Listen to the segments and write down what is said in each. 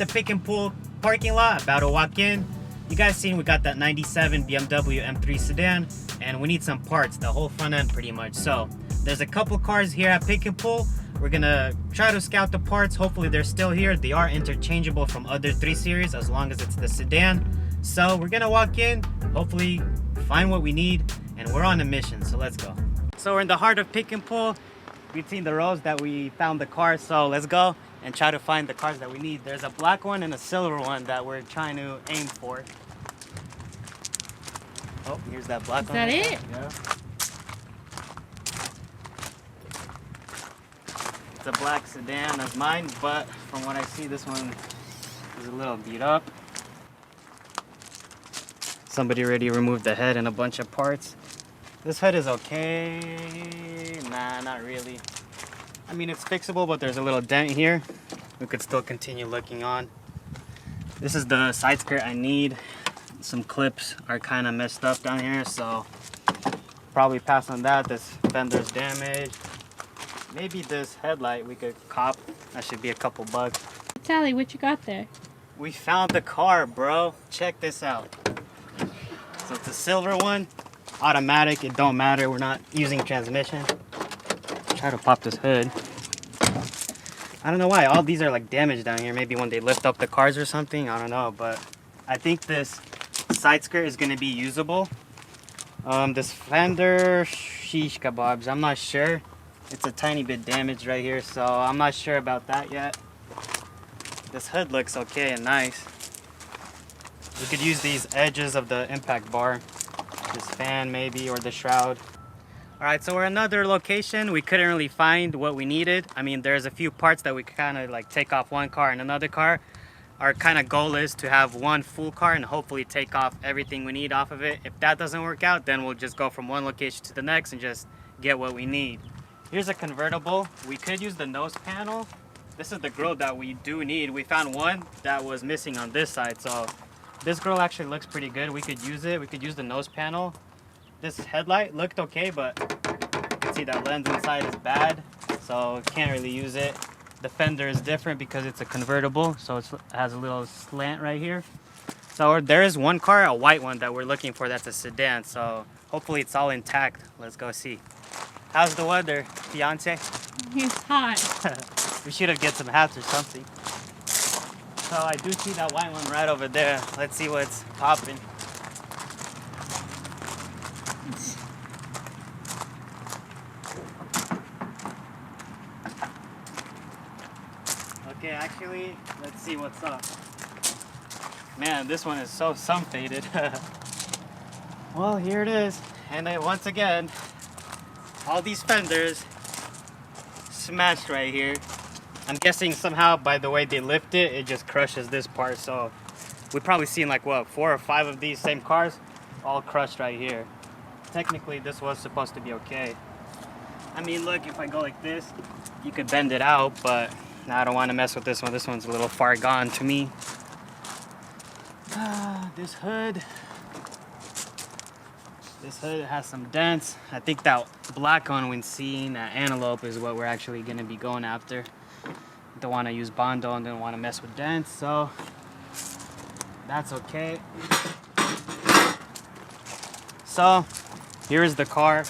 at the Pick and Pull parking lot, about to walk in. You guys seen we got that 97 BMW M3 sedan, and we need some parts, the whole front end pretty much. So there's a couple cars here at Pick and Pull. We're gonna try to scout the parts. Hopefully they're still here. They are interchangeable from other 3 Series as long as it's the sedan. So we're gonna walk in, hopefully find what we need, and we're on a mission, so let's go. So we're in the heart of Pick and Pull. We've seen the rows that we found the cars, so let's go and try to find the cars that we need. There's a black one and a silver one that we're trying to aim for. Oh, here's that black one. Is that it? Yeah. It's a black sedan as mine, but from what I see, this one is a little beat up. Somebody already removed the head and a bunch of parts. This hood is okay. Nah, not really. I mean, it's fixable, but there's a little dent here. We could still continue looking on. This is the side skirt I need. Some clips are kind of messed up down here, so probably pass on that. This fender's damaged. Maybe this headlight we could cop. That should be a couple bucks. Sally, what you got there? We found the car, bro. Check this out. So it's a silver one. Automatic, it don't matter. We're not using transmission. Try to pop this hood. I don't know why. All these are like damaged down here. Maybe when they lift up the cars or something. I don't know. But I think this side skirt is going to be usable. This fender, sheesh kebabs. I'm not sure. It's a tiny bit damaged right here. So I'm not sure about that yet. This hood looks okay and nice. We could use these edges of the impact bar. This fan maybe, or the shroud. Alright, so we're another location. We couldn't really find what we needed. I mean, there's a few parts that we kind of like take off one car and another car. Our kind of goal is to have one full car and hopefully take off everything we need off of it. If that doesn't work out, then we'll just go from one location to the next and just get what we need. Here's a convertible. We could use the nose panel. This is the grille that we do need. We found one that was missing on this side, so this grille actually looks pretty good. We could use it. We could use the nose panel. This headlight looked okay, but you can see that lens inside is bad, so can't really use it. The fender is different because it's a convertible, so it has a little slant right here. So there is one car, a white one, that we're looking for that's a sedan, so hopefully it's all intact. Let's go see. How's the weather, fiance? It's hot. We should have get some hats or something. So I do see that white one right over there. Let's see what's popping. Okay, actually, let's see what's up. Man, this one is so sun faded. Well, here it is. And then once again, all these fenders smashed right here. I'm guessing somehow by the way they lift it, it just crushes this part. So we've probably seen like what, 4 or 5 of these same cars all crushed right here. Technically this was supposed to be okay. I mean, look, if I go like this, you could bend it out, but I don't want to mess with this one. This one's a little far gone to me. This hood has some dents. I think that black one when seeing that antelope is what we're actually going to be going after. Don't want to use Bondo and don't want to mess with dents, so that's okay. So here is the car.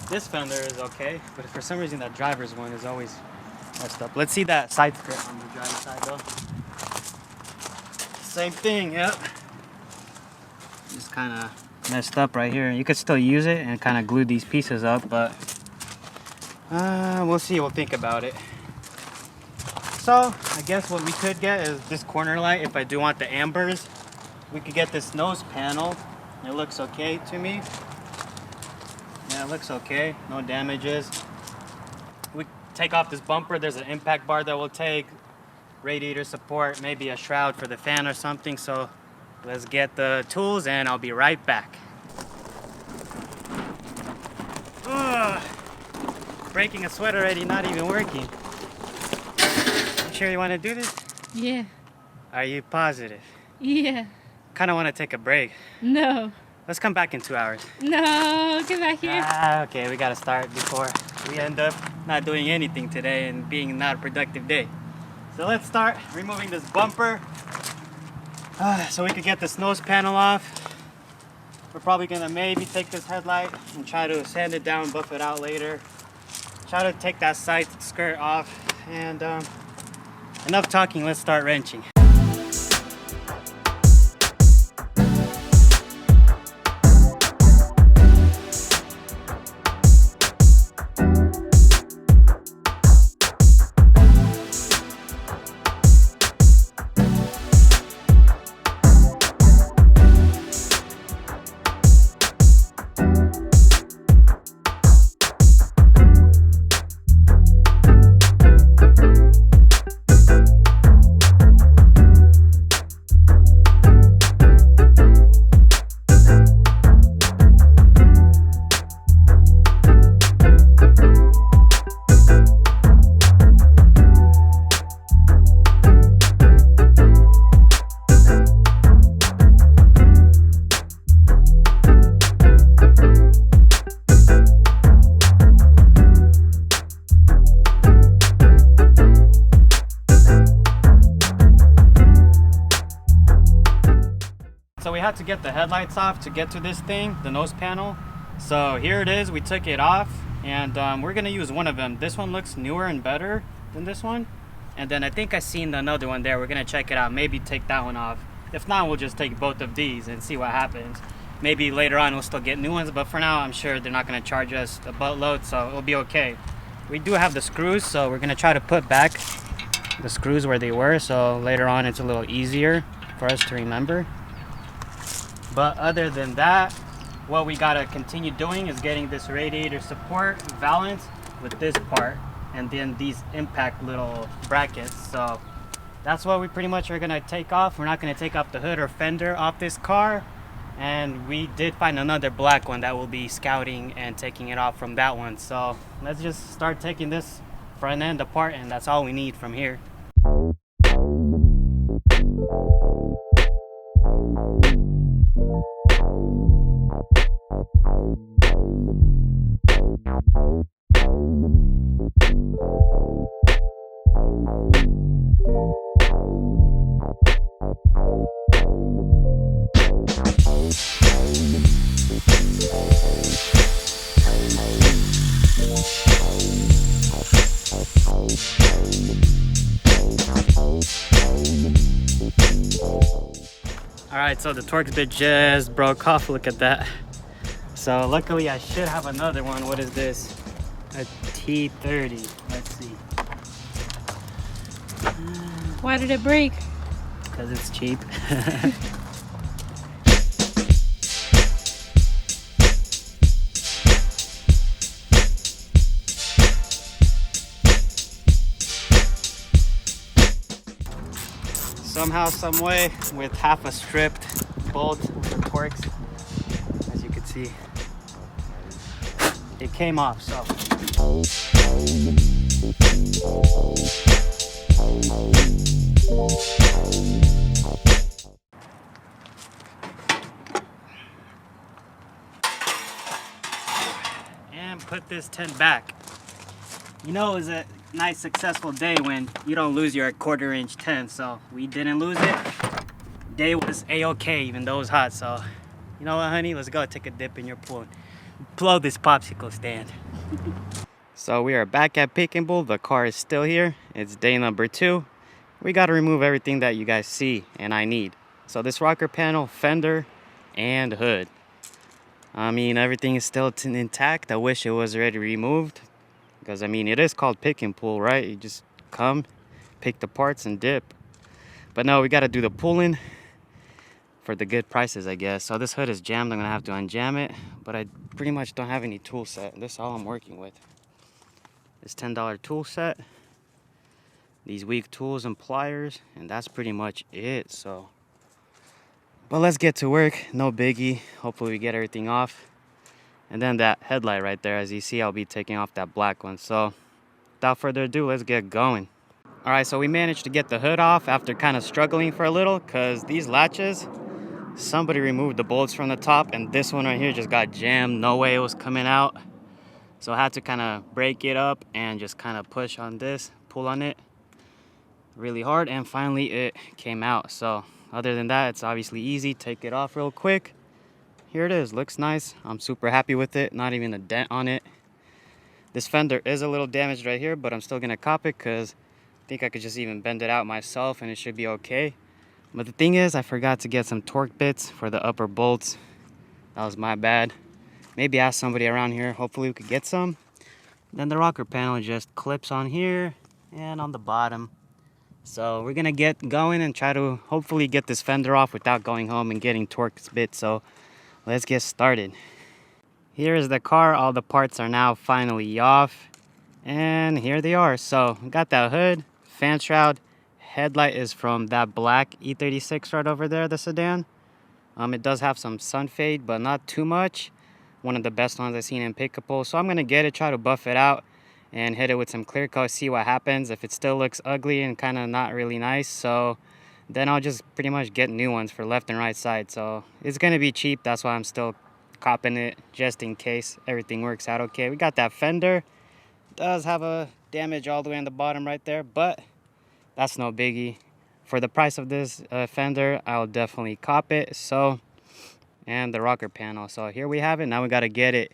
This fender is okay, but for some reason that driver's one is always messed up. Let's see that side skirt on the driver's side though. Same thing, yep. Just kind of messed up right here. You could still use it and kind of glue these pieces up, but we'll see. We'll think about it. So I guess what we could get is this corner light. If I do want the ambers, we could get this nose panel. It looks okay to me. Yeah, it looks okay. No damages. We take off this bumper. There's an impact bar that we'll take. Radiator support, maybe a shroud for the fan or something. So let's get the tools and I'll be right back. Ugh. Breaking a sweat already, not even working. Sure you want to do this? Yeah. Are you positive? Yeah. Kind of want to take a break. No. Let's come back in 2 hours. No, get back here. Okay, we gotta start before we end up not doing anything today and being not a productive day. So let's start removing this bumper so we could get this nose panel off. We're probably gonna maybe take this headlight and try to sand it down, buff it out later. Try to take that side skirt off, and enough talking, let's start wrenching. So we had to get the headlights off to get to this thing, the nose panel. So here it is, we took it off, and we're gonna use one of them. This one looks newer and better than this one. And then I think I seen another one there. We're gonna check it out, maybe take that one off. If not, we'll just take both of these and see what happens. Maybe later on we'll still get new ones, but for now I'm sure they're not gonna charge us a buttload, so it'll be okay. We do have the screws, so we're gonna try to put back the screws where they were, so later on it's a little easier for us to remember. But other than that, what we gotta continue doing is getting this radiator support valance with this part, and then these impact little brackets. So that's what we pretty much are gonna take off. We're not gonna take off the hood or fender off this car. And we did find another black one that will be scouting and taking it off from that one. So let's just start taking this front end apart, and that's all we need from here. Alright, so the Torx bit just broke off, look at that. So luckily I should have another one. What is this? A T30, let's see. Why did it break? Because it's cheap. Somehow, some way, with half a stripped bolt with the Torx, as you can see, it came off. So and put this tent back. You know, it was a nice successful day when you don't lose your 1/4 inch tent, so we didn't lose it. Day was a-okay even though it was hot. So you know what, honey, let's go take a dip in your pool and blow this popsicle stand. So we are back at Pick and Bull. The car is still here. It's day number 2. We got to remove everything that you guys see and I need. So this rocker panel, fender, and hood. I mean, everything is still intact. I wish it was already removed, because I mean, it is called Pick and Pull, right? You just come, pick the parts, and dip. But no, we got to do the pulling for the good prices, I guess. So this hood is jammed. I'm gonna have to unjam it, but I pretty much don't have any tool set. This is all I'm working with. This $10 tool set, these weak tools and pliers, and that's pretty much it. So, but let's get to work. No biggie. Hopefully we get everything off. And then that headlight right there, as you see, I'll be taking off that black one. So without further ado, let's get going. All right, so we managed to get the hood off after kind of struggling for a little, because these latches, somebody removed the bolts from the top, and this one right here just got jammed. No way it was coming out. So I had to kind of break it up and just kind of push on this, pull on it. really hard, and finally it came out. So other than that, it's obviously easy. Take it off real quick. Here it is. Looks nice. I'm super happy with it. Not even a dent on it. This fender is a little damaged right here, but I'm still gonna cop it because I think I could just even bend it out myself and it should be okay. But the thing is, I forgot to get some torque bits for the upper bolts. That was my bad. Maybe ask somebody around here. Hopefully we could get some. Then the rocker panel just clips on here and on the bottom. So we're gonna get going and try to hopefully get this fender off without going home and getting torque bits. So let's get started. Here is the car. All the parts are now finally off. And here they are. So got that hood, fan shroud, headlight is from that black E36 right over there, the sedan. It does have some sun fade, but not too much. One of the best ones I've seen in pick-up-pull. So I'm gonna get it, try to buff it out and hit it with some clear coat, see what happens. If it still looks ugly and kind of not really nice, so then I'll just pretty much get new ones for left and right side. So it's gonna be cheap, that's why I'm still copping it, just in case everything works out okay. We got that fender. Does have a damage all the way on the bottom right there, but that's no biggie. For the price of this fender, I'll definitely cop it. So, and the rocker panel. So here we have it. Now we got to get it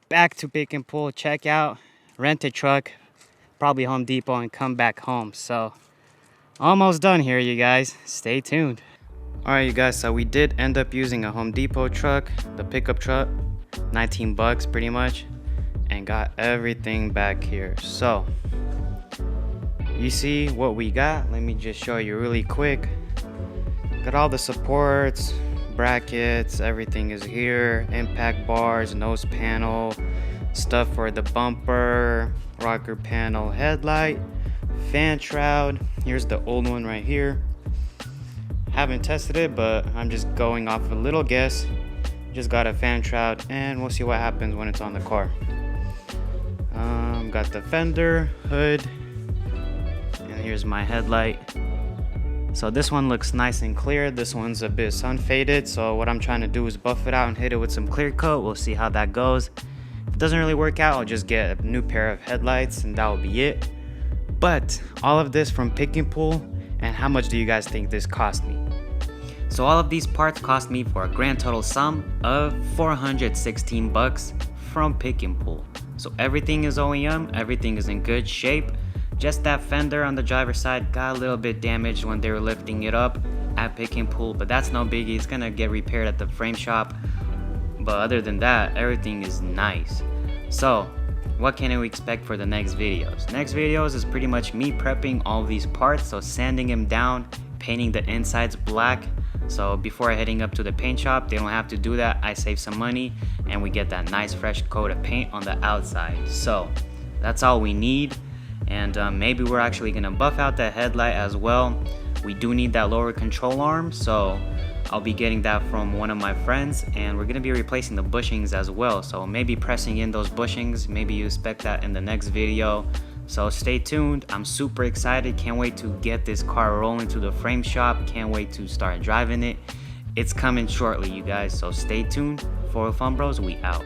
back to pick and pull, check out, rent a truck, probably Home Depot, and come back home. So almost done here, you guys. Stay tuned. All right, you guys, so we did end up using a Home Depot truck, the pickup truck, 19 bucks pretty much, and got everything back here. So you see what we got. Let me just show you really quick. Got all the supports, brackets, everything is here. Impact bars, nose panel, stuff for the bumper, rocker panel, headlight, fan shroud. Here's the old one right here. Haven't tested it, but I'm just going off a little guess. Just got a fan shroud, and we'll see what happens when it's on the car. Got the fender, hood, and here's my headlight. So this one looks nice and clear. This one's a bit sun faded, so what I'm trying to do is buff it out and hit it with some clear coat. We'll see how that goes. If it doesn't really work out, I'll just get a new pair of headlights and that will be it. But all of this from Pick and Pull, and how much do you guys think this cost me? So all of these parts cost me for a grand total sum of 416 bucks from Pick and Pull. So everything is OEM, everything is in good shape. Just that fender on the driver's side got a little bit damaged when they were lifting it up at Pick and Pull, but that's no biggie. It's gonna get repaired at the frame shop. But other than that, everything is nice. So what can we expect for the next videos? Next videos is pretty much me prepping all these parts, so sanding them down, painting the insides black. So before heading up to the paint shop, they don't have to do that. I save some money and we get that nice fresh coat of paint on the outside. So that's all we need. And maybe we're actually gonna buff out that headlight as well. We do need that lower control arm, so I'll be getting that from one of my friends, and we're gonna be replacing the bushings as well. So maybe pressing in those bushings, maybe you expect that in the next video. So stay tuned. I'm super excited. Can't wait to get this car rolling to the frame shop. Can't wait to start driving it. It's coming shortly, you guys. So stay tuned. For Fun Bros, we out.